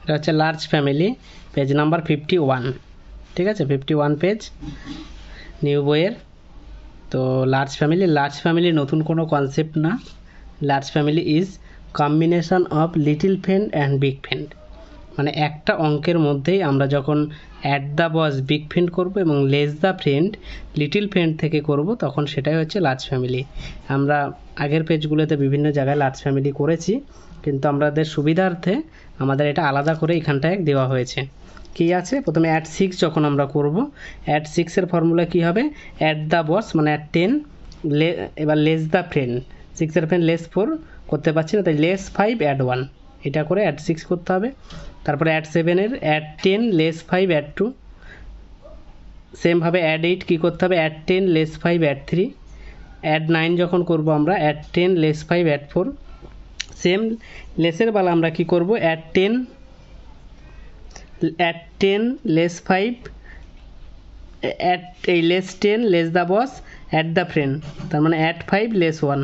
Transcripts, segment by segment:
এটা হচ্ছে large family, page number 51। ঠিক আছে, 51 পেজ নিউ বইয়ের। তো লার্জ ফ্যামিলি নতুন কোনো কনসেপ্ট না। Large family is combination of little friend and big friend. মানে একটা অঙ্কের মধ্যেই আমরা যখন at the boss big friend করব এবং less the friend little friend থেকে করব, তখন সেটাই হচ্ছে লার্জ ফ্যামিলি। আমরা আগের পেজগুলোতে বিভিন্ন জায়গায় লার্জ ফ্যামিলি করেছি, কিন্তু আমাদের সুবিধার্থে আমাদের এটা আলাদা করে এখানটায় দেওয়া হয়েছে। কি আছে, প্রথমে অ্যাট 6 যখন আমরা করব, অ্যাট 6-এর ফর্মুলা কি হবে, অ্যাট দ্য বস মানে অ্যাট 10, এবার লেস দ্য ফ্রেন্ড, 6-এর ফ্রেন্ড লেস 4 করতে পারছি না, তাই লেস 5 অ্যাড 1, এটা করে অ্যাট 6 করতে হবে। তারপরে অ্যাট 7-এর অ্যাট 10 লেস 5 অ্যাড 2, সেমভাবে অ্যাড 8 কী করতে হবে, অ্যাট 10 লেস 5 অ্যাড 3, অ্যাড 9 যখন করব আমরা অ্যাট 10 লেস 5 অ্যাড 4, সেম লেসের বেলা আমরা কি করব, অ্যাট 10 লেস 5 অ্যাট এই less 10 less the boss at the friend, তার মানে অ্যাট 5 লেস 1,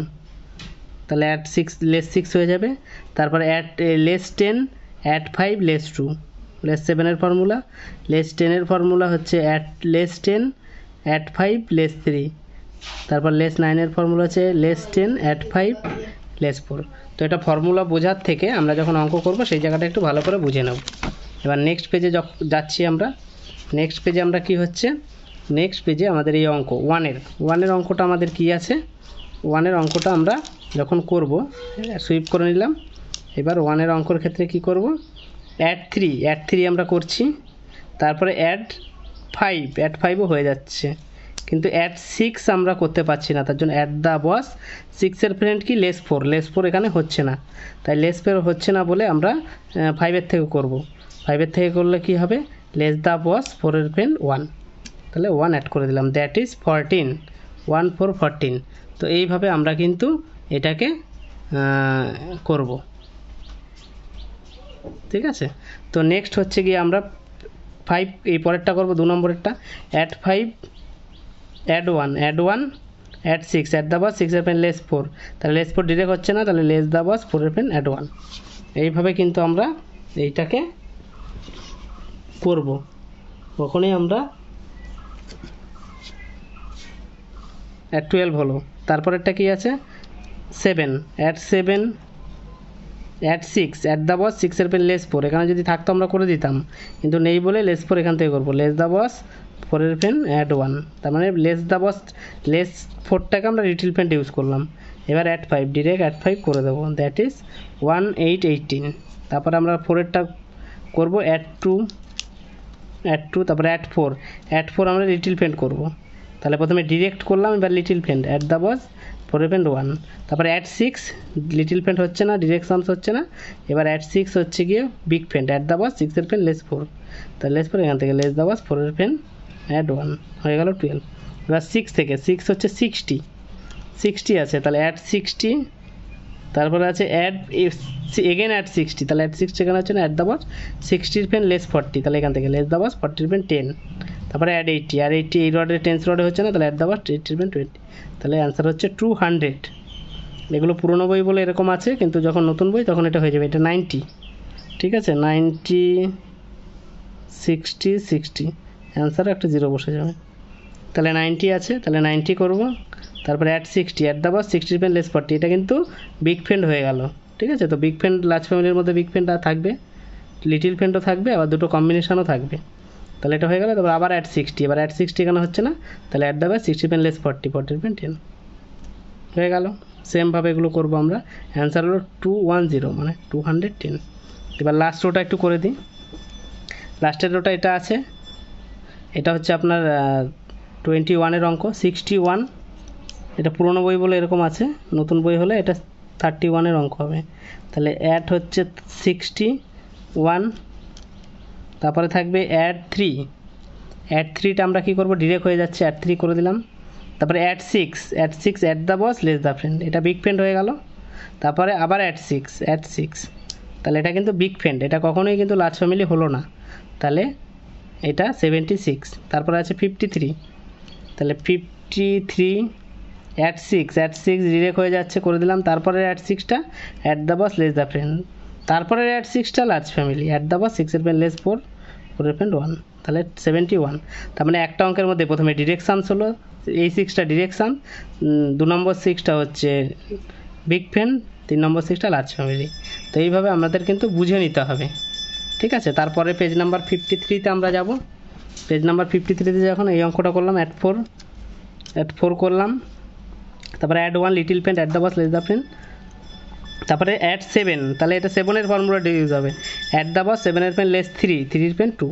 তাহলে অ্যাট 6 লেস 6 হয়ে যাবে। তারপরে at less 10 at 5 less 2, less 7-এর ফর্মুলা, লেস 10-এর ফর্মুলা হচ্ছে অ্যাট লেস 10 অ্যাট 5 লেস 3, তারপর লেস 9-এর ফর্মুলা হচ্ছে লেস 10 অ্যাট 5 লেস 4। তো এটা ফর্মুলা বোঝার থেকে আমরা যখন অঙ্ক করব সেই জায়গাটা একটু ভালো করে বুঝে নেব। এবার নেক্সট পেজে যাচ্ছি আমরা। নেক্সট পেজে আমরা কি হচ্ছে, নেক্সট পেজে আমাদের এই অঙ্ক ওয়ানের অঙ্কটা আমাদের কি আছে, ওয়ানের অঙ্কটা আমরা যখন করব, সুইপ করে নিলাম। এবার ওয়ানের অঙ্কর ক্ষেত্রে কি করব, অ্যাড 3 আমরা করছি, তারপরে অ্যাড 5ও হয়ে যাচ্ছে, কিন্তু অ্যাড 6 আমরা করতে পারছি না, তার জন্য অ্যাট দ্য বস 6-এর ফ্রেন্ড কি লেস 4 এখানে হচ্ছে না, তাই লেস 4 হচ্ছে না বলে আমরা 5-এর থেকে করব। 5-এর থেকে করলে কি হবে, লেস দ্য বস 4-এর ফ্রেন্ড 1, তাহলে 1 অ্যাড করে দিলাম, দ্যাট ইজ 14, 1 4 14। তো এইভাবে আমরা কিন্তু এটাকে করব। ঠিক আছে, তো নেক্সট হচ্ছে গিয়ে আমরা 5 এই পরেরটা করব, 2 নম্বরেরটা, at 5 add 1 at 6 at the boss 6-এর ফ্রেন্ড লেস 4, তাহলে লেস 4 ডিরেক্ট হচ্ছে না, তাহলে লেস দ্য বস 4-এর ফ্রেন্ড অ্যাড 1। এইভাবে কিন্তু আমরা এইটাকে করব। কখনই আমরা অ্যাট 12 হলো। তারপরেরটা কি আছে, 7 অ্যাট 6 অ্যাট দ্য বস 6-এর ফ্রেন্ড লেস 4, এখানে যদি থাকতো আমরা করে দিতাম, কিন্তু নেই বলে লেস 4 এখান থেকে করবো, লেস দ্য বস 4-এর ফ্রেন্ড অ্যাড 1, তার মানে লেস দ্য বস লেস 4টাকে আমরা লিটল ফ্রেন্ড ইউজ করলাম। এবার অ্যাট 5 ডিরেক্ট অ্যাট 5 করে দেবো, দ্যাট ইজ 1 8 18। তারপর আমরা 4-এরটা করবো অ্যাট 2, তারপরে অ্যাট 4 আমরা লিটল ফ্রেন্ড করবো, তাহলে প্রথমে ডিরেক্ট করলাম, এবার little friend at the boss 4-এর ফ্রেন্ড 1, তারপরে অ্যাট 6 লিটল ফ্রেন্ড হচ্ছে না, ডিরেকশনস হচ্ছে না, এবার অ্যাট 6 হচ্ছে গিয়ে big friend at the boss 6-এর ফ্রেন্ড লেস 4, তাহলে লেস 4 এখান থেকে লেস দ্য বস 4-এর ফ্রেন্ড অ্যাড 1 হয়ে গেল 12। এবার 6 থেকে 6 হচ্ছে 60 আছে, তাহলে অ্যাট 60, তারপরে আছে অ্যাড এগেন অ্যাট 60, তাহলে অ্যাট 60 এখানে হচ্ছে না, অ্যাট দ্য বস 60-এর ফ্রেন্ড লেস 40, তাহলে এখান থেকে লেস দ্য বস 40-এর ফ্রেন্ড 10, তারপরে অ্যাড 80 এই রডে টেন্স রডে হচ্ছে না, তাহলে অ্যাট দ্য বস 80-এর ফ্রেন্ড 20, তাহলে অ্যান্সার হচ্ছে 200। এগুলো পুরনো বই বলে এরকম আছে, কিন্তু যখন নতুন বই তখন এটা হয়ে যাবে, এটা 90। ঠিক আছে, 90 60 অ্যান্সার একটা 0 বসে যাবে, তাহলে 90 আছে, তাহলে 90 করব। তারপরে অ্যাট 60 অ্যাট দ্য বস 60-এর ফ্রেন্ড লেস 40, এটা কিন্তু বিগ ফ্রেন্ড হয়ে গেল। ঠিক আছে, তো বিগ ফ্রেন্ড লার্জ ফ্যামিলির মধ্যে বিগ ফ্রেন্ড থাকবে, লিটিল ফ্রেন্ডও থাকবে, আবার দুটো কম্বিনেশনও থাকবে, তাহলে এটা হয়ে গেল। তারপর আবার অ্যাট 60, এবার অ্যাট 60 এখানে হচ্ছে না, তাহলে অ্যাট দ্য বস 60-এর ফ্রেন্ড লেস 40-এর ফ্রেন্ড 10 হয়ে গেল। সেমভাবে এগুলো করবো আমরা। অ্যান্সার হলো 210 মানে 210। এবার লাস্ট রোটা একটু করে দিই। লাস্টের রোটা এটা আছে, এটা হচ্ছে আপনার 21-এর অঙ্ক, 61, এটা পুরনো বই বলে এরকম আছে, নতুন বই হলে এটা 31-এর অঙ্ক হবে। তাহলে অ্যাট হচ্ছে 61, তারপরে থাকবে অ্যাড 3টা আমরা কী করবো, ডিরেক্ট হয়ে যাচ্ছে, অ্যাড 3 করে দিলাম। তারপরে add 6 at the boss less the friend, এটা বিগ ফ্রেন্ড হয়ে গেল। তারপরে আবার অ্যাড 6, তাহলে এটা কিন্তু বিগ ফ্রেন্ড, এটা কখনোই কিন্তু লার্জ ফ্যামিলি হলো না, তাহলে এটা 76। তারপরে আছে 53, তাহলে 53 অ্যাড 6 ডিরেক্ট হয়ে যাচ্ছে, করে দিলাম। তারপরে অ্যাড 6টা at the boss less the friend, তারপরে অ্যাড 6টা লার্জ ফ্যামিলি, অ্যাট দ্য বস 6 এর পেন লেস 4, 4 এর পেন 1, তাহলে 71। তার মানে একটা অঙ্কের মধ্যে প্রথমে ডিরেকশানস হলো, এই 6টা ডিরেকশান, 2 নম্বর 6টা হচ্ছে বিগ ফ্যান, 3 নম্বর 6টা লার্জ ফ্যামিলি। তো এইভাবে আমাদের কিন্তু বুঝে নিতে হবে, ঠিক আছে। তারপরে পেজ নাম্বার 53তে আমরা যাব। পেজ নাম্বার 53তে যখন এই অঙ্কটা করলাম, অ্যাট 4 করলাম, তারপরে add 1 little pen at the boss less the pen, তারপরে অ্যাড 7, তাহলে এটা 7-এর ফর্মুলাটা ইউজ হবে, অ্যাট দ্য বস 7 এর পেন লেস 3, 3 এর পেন 2।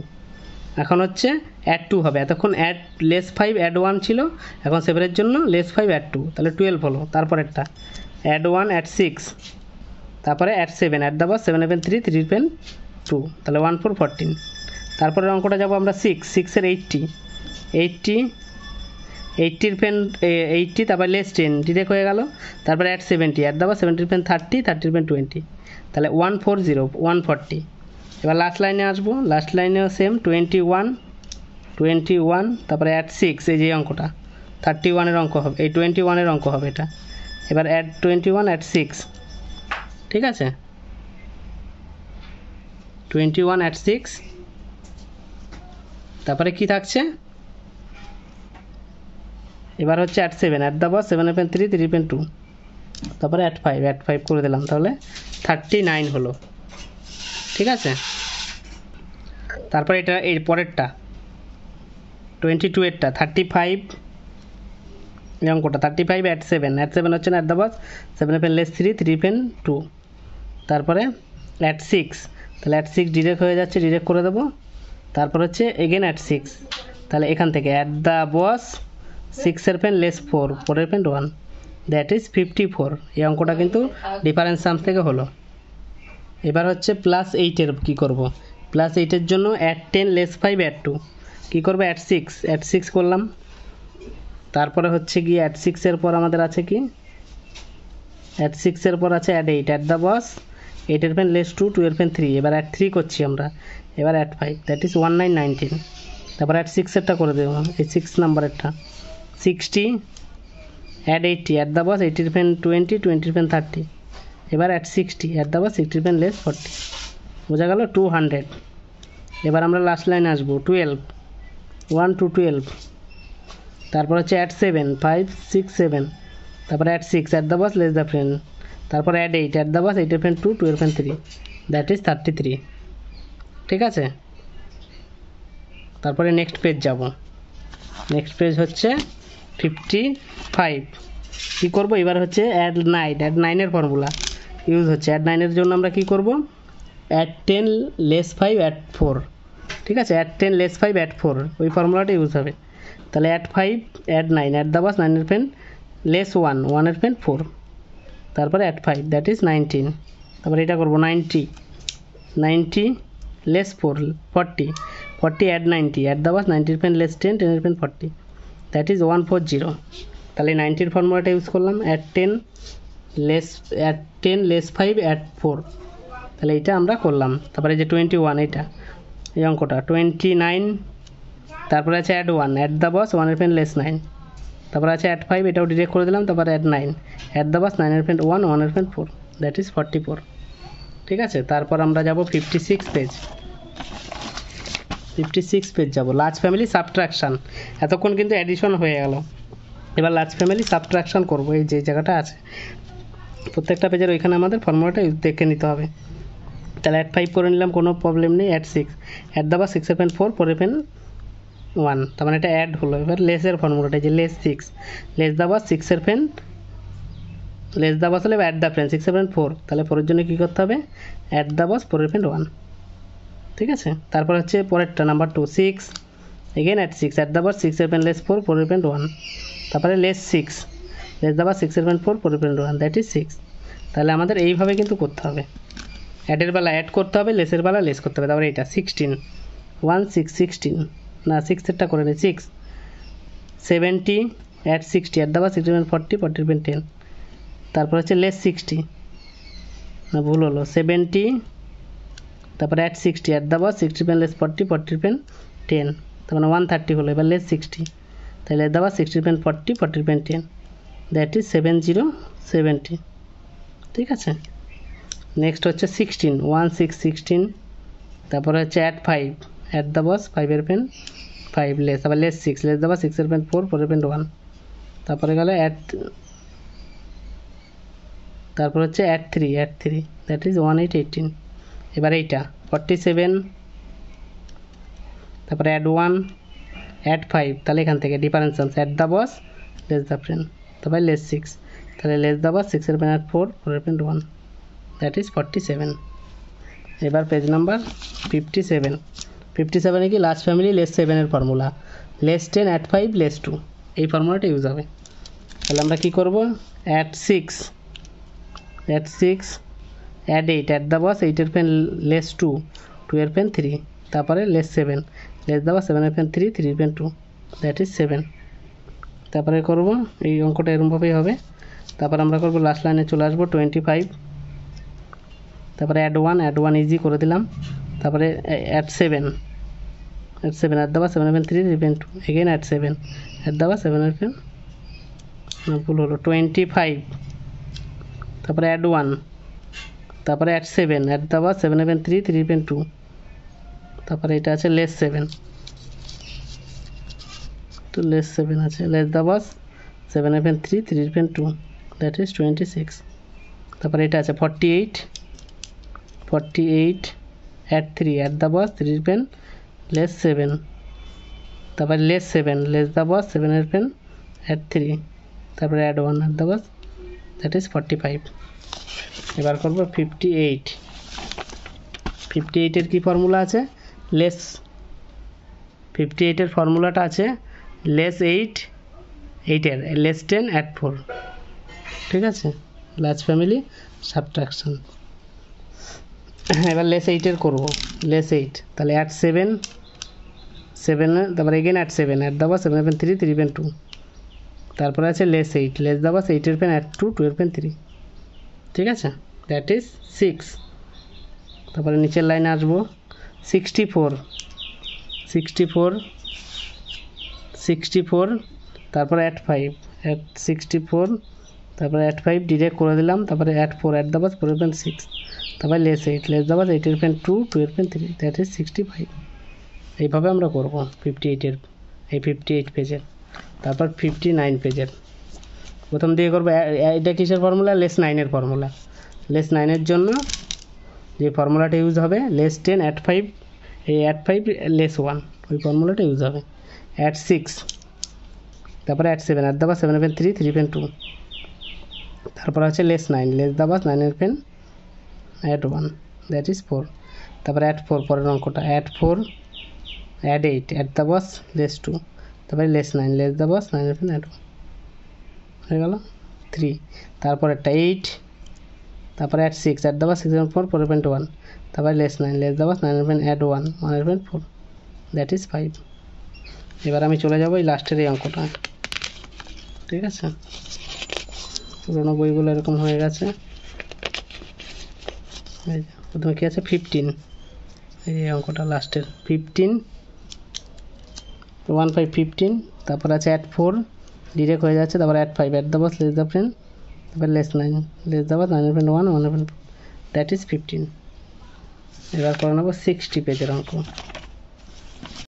এখন হচ্ছে অ্যাড 2 হবে, এতক্ষণ অ্যাড লেস 5 অ্যাড 1 ছিল, এখন 7-এর জন্য লেস 5 অ্যাড 2, তাহলে 12 হলো। তারপরেরটা অ্যাড 1 অ্যাড 6, তারপরে অ্যাড 7 অ্যাট দ্য বস 7 এর পেন 3, 3 এর পেন 2, তাহলে 1 4 14। তারপরের অঙ্কটা যাব আমরা 6 এর 80 এর পেন 80, তারপরে লেস 10 ডিরেক্ট হয়ে গেল, তারপরে অ্যাড 70 অ্যাট দ্য বস 70 এর পেন 30, 30 এর পেন 20, তাহলে 140 140। এবার লাস্ট লাইনে আসবো, লাস্ট লাইনেও সেম 21, তারপরে অ্যাড 6, এই যে অঙ্কটা 31-এর অঙ্ক হবে, এই 21-এর অঙ্ক হবে এটা। এবার অ্যাড 21 অ্যাড 6, ঠিক আছে, 21 অ্যাড 6, তারপরে কি থাকছে, এবার হচ্ছে অ্যাড 7 অ্যাট দ্য বস 7 এর পেন 3, 3 এর পেন 2, তারপরে অ্যাড 5 করে দিলাম, তাহলে 39 হলো, ঠিক আছে। তারপরে এটা এর পরেরটা 22-এরটা 35, এই অঙ্কটা 35 অ্যাট 7 হচ্ছে না, অ্যাট দ্য বস 7 এর পেন লেস 3, 3 পেন 2, তারপরে অ্যাট 6, তাহলে অ্যাট 6 ডিরেক্ট হয়ে যাচ্ছে, ডিরেক্ট করে দেবো। তারপর হচ্ছে এগেন অ্যাট 6, তাহলে এখান থেকে অ্যাট দ্য বস 6 এর পেন লেস 4, 4 এর পেন 1, দ্যাট ইজ 54। এই অঙ্কটা কিন্তু ডিফারেন্স সামস থেকে হলো। এবার হচ্ছে প্লাস 8-এর কী করব, প্লাস 8-এর জন্য অ্যাট 10 লেস 5 অ্যাট 2, কী করবো, অ্যাট 6 করলাম। তারপরে হচ্ছে কি অ্যাট 6-এর পর আমাদের আছে কি, অ্যাট 6-এর পর আছে অ্যাট 8 অ্যাট দ্য বস 8 এর পেন লেস 2, 2 এর পেন 3, এবার অ্যাট 3 করছি আমরা, এবার অ্যাট 5, দ্যাট ইজ 1919। তারপর অ্যাট 6-এরটা করে দেবো, এই 6 নাম্বারেরটা 60 অ্যাট 80 অ্যাট দ্য বস 80 এর পেন 20, 20 এর পেন 30, এবার অ্যাট 60 অ্যাট দ্য বস 60 এর পেন লেস 40, বোঝা গেল 200। এবার আমরা লাস্ট লাইনে আসবো 12, 1 to 12, তারপর হচ্ছে অ্যাট 7 5 6 7, তারপরে at 6 at the boss less the pen, তারপরে অ্যাট 8 অ্যাট দ্য বস 8 এর পেন 2, 2 এর পেন 3, দ্যাট ইজ 33, ঠিক আছে। তারপরে নেক্সট পেজ যাব, নেক্সট পেজ হচ্ছে 55। কী করবো, এবার হচ্ছে অ্যাড 9-এর ফর্মুলা ইউজ হচ্ছে। অ্যাড 9-এর জন্য আমরা কী করব, অ্যাড 10 লেস 5 অ্যাড 4, ঠিক আছে, অ্যাড 10 লেস 5 অ্যাড 4, ওই ফর্মুলাটা ইউজ হবে। তাহলে অ্যাড 5 অ্যাড 9 অ্যাট দ্য বস 9 এর পেন লেস 1, 1 এর পেন 4, তারপরে অ্যাড 5, দ্যাট ইজ 19। তারপরে এটা করবো 90 less 4 40 add 90 at the boss 90 এর পেন লেস 10, 10 এর পেন 40, দ্যাট ইজ 140। তাহলে 90-র ফর্মুলাটা ইউজ করলাম, অ্যাড 10 লেস 5 অ্যাড 4, তাহলে এটা আমরা করলাম। তারপরে যে 21, এটা এই অঙ্কটা 29, তারপরে আছে অ্যাড 1 অ্যাট দ্য বস 1 এর পেন লেস 9, তারপরে আছে অ্যাড 5, এটাও ডিরেক্ট করে দিলাম, তারপরে অ্যাড 9 অ্যাট দ্য বস 9 এর পেন 1, 1 এর পেন 4, দ্যাট ইজ 44, ঠিক আছে। তারপর আমরা যাব 56 পেজ যাব, লার্জ ফ্যামিলি সাবট্রাকশান। এতক্ষণ কিন্তু অ্যাডিশন হয়ে গেল, এবার লার্জ ফ্যামিলি সাবট্রাকশান করবো। এই যে জায়গাটা আছে প্রত্যেকটা পেজের ওইখানে আমাদের ফর্মুলাটা দেখে নিতে হবে। তাহলে অ্যাড 5 করে নিলাম, কোনো প্রবলেম নেই। অ্যাড 6 অ্যাট দ্য বস 6 এর পেন 4, 4 এর পেন 1, তার মানে এটা অ্যাড হলো। এবার লেসের ফর্মুলাটা যে লেস 6 লেস দ্য বস 6 এর পেন লেস দ্য বস হলে অ্যাট দ্য পেন 6 এর পেন 4, তাহলে 4 এর জন্য কী করতে হবে, অ্যাট দ্য বস 4 এর পেন 1, ঠিক আছে। তারপর হচ্ছে পরেরটা number 2 6 again at 6 at the বস 6 এর পেন লেস 4, 4 এর পেন 1, তারপরে লেস 6 লেস দ্য বস 6 এর পেন 4, 4 এর পেন 1, দ্যাট ইজ 6। তাহলে আমাদের এইভাবে কিন্তু করতে হবে, অ্যাডের বেলা অ্যাড করতে হবে, লেসের বেলা লেস করতে হবে। তারপরে এটা 16 1 6 16 না 6-এরটা করে নিই 6 70 অ্যাট 60 অ্যাট দ্য বস 60 এর পেন 40, 40 এর পেন 10, তারপর হচ্ছে লেস 60 না ভুল হলো 70, তারপরে at 60 at the boss 60 pen less 40, 40 এর পেন 10, তার মানে 130 হলো। এবার লেস 60, তাহলে at the boss 60 pen 40, 40 pen 10, that is 70 70, ঠিক আছে। নেক্সট হচ্ছে 16 1 6 16, তারপরে হচ্ছে at 5 at the boss 5 pen 5 less, আবার less 6 less the boss 6 pen 4 4 pen 1, তারপরে গেল অ্যাট, তারপর হচ্ছে অ্যাট 3 দ্যাট ইজ 1 8 18, এবার এইটা 47, তারপরে অ্যাড 1 অ্যাড 5, তাহলে এখান থেকে ডিফারেন্স আনছে at the boss less the friend, তারপরে লেস 6, তাহলে less the boss 6 pen at 4 4 pen 1, that is 47। এবার পেজ নাম্বার 57, 57 কি large family less 7 formula, less 10 at 5 less 2, এই ফর্মুলাটা ইউজ হবে। তাহলে আমরা কি করব, at 6 at 8 at the boss 8 pen less 2 2 pen 3, তারপরে less 7 less the boss 7 pen 3 3 pen 2, that is 7। তারপরে করব এই অঙ্কটা এরকমভাবেই হবে। তারপর আমরা করব লাস্ট লাইনে চলে আসবো 25, তারপরে অ্যাড 1 ইজি করে দিলাম, তারপরে at 7 at the boss 7 pen 3 3 pen 2, again at 7 at the boss 7 pen, ভুল হলো 25, তারপরে অ্যাড 1, তারপরে at 7 at the boss 7 pen 3 3 pen 2, তারপরে এটা আছে লেস 7, তো লেস 7 আছে, less the boss 7 pen 3 3 pen 2, that is 26। তারপরে এটা আছে 48 অ্যাট 3 অ্যাট দ্য বস 3 পেন লেস 7, তারপরে লেস 7 লেস দ্য বস 7 পেন অ্যাট 3, তারপরে অ্যাড 1 অ্যাট দ্য বস, দ্যাট ইজ 45। এবার করব 58, 58 এর কি ফর্মুলা আছে, লেস 58 এর ফর্মুলাটা আছে লেস 8 এর লেস 10 অ্যাট 4, ঠিক আছে, লার্জ ফ্যামিলি সাবট্রাকশন। এবার লেস 8 এর করব, লেস 8, তাহলে অ্যাট 7 তারপরে again at 7 at the boss 7 pen 3 3 pen 2, তারপরে আছে লেস 8 লেস দ্য বস 8 পেন অ্যাট 2 2 পেন 3, ঠিক আছে, দ্যাট ইজ 6। তারপরে নিচের লাইনে আসবো 64, তারপরে অ্যাট 5 অ্যাট 64, তারপরে অ্যাট 5 ডিরেক্ট করে দিলাম, তারপরে অ্যাট 4 অ্যাট দ্য বস 4 পেন 6, তারপরে লেস 8 লেস দ্য বস 8 পেন 2 2 পেন 3, দ্যাট ইজ 65। এইভাবে আমরা করব 58 এই 58 পেজের। তারপর 59 পেজের প্রথম দিকে করবো, এটা কিসের ফর্মুলা, লেস 9 এর ফর্মুলা, লেস 9 এর জন্য যে ফর্মুলাটা ইউজ হবে লেস 10 অ্যাট 5, এই অ্যাট 5 লেস 1, ওই ফর্মুলাটা ইউজ হবে। অ্যাট 6, তারপরে at 7 at the boss 7 pen 3 3 pen 2, তারপর আছে লেস 9 লেস দ্য বস 9 পেন অ্যাট 1, দ্যাট ইজ 4, তারপরে অ্যাট 4 পরের অঙ্কটা at 4 at 8 at the boss less 2, তারপরে লেস 9 লেস দ্য বস 9 পেন অ্যাট 1, হয়ে গেল 3, তারপর একটা 8, তারপরে at 6 at the boss 6 4 4 pen 1, তারপরে লেস 9 লেস দ্য বস 9 পেন অ্যাট 1 1 পেন 4, দ্যাট ইজ 5। এবার আমি চলে যাব এই লাস্টের এই অঙ্কটা, ঠিক আছে, পুরোনো বইগুলো এরকম হয়ে গেছে। প্রথমে কী আছে 15, এই অঙ্কটা লাস্টের 15 15, তারপর আছে অ্যাট 4 ডিরেক্ট হয়ে যাচ্ছে, তারপর at 5 at the boss less the friend, তারপর less 9 less the boss 9 pen 1 1 pen, that is 15। এবার করে নেবো 60 পেজের অঙ্ক।